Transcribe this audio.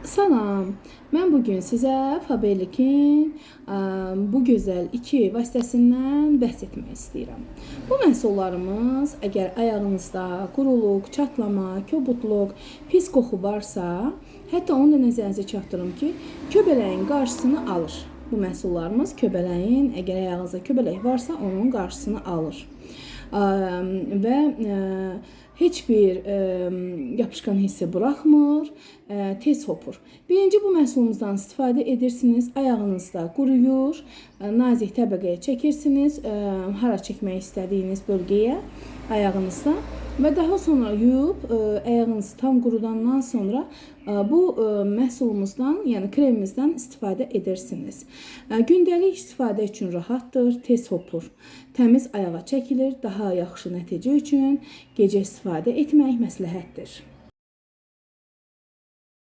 Salam, mən bugün sizə Faberlikin bu gözəl iki vasitəsindən bəhs etmək istəyirəm. Bu məhsullarımız əgər ayağınızda quruluq, çatlama, kobudluq, pis qoxu varsa, hətta onu da nəzərinizə çatdırım ki, göbələyin qarşısını alır. Bu məhsullarımız göbələyin, əgər ayağınızda göbələk varsa, onun qarşısını alır. Və heç bir yapışqan hissi buraxmır, tez hopur. Birinci bu məhsulumuzdan istifadə edirsiniz, ayağınızda quruyur, nazik təbəqəyə çəkirsiniz, hara çəkmək istədiyiniz bölgəyə ayağınızda və daha sonra yuyub ayağınızı tam qurudandan sonra bu məhsulumuzdan, yəni kremimizdən istifadə edirsiniz. Gündəlik istifadə üçün rahatdır, tez hopur. Təmiz ayağa çəkilir, daha yaxşı nəticə üçün gecə istifadə etmək məsləhətdir.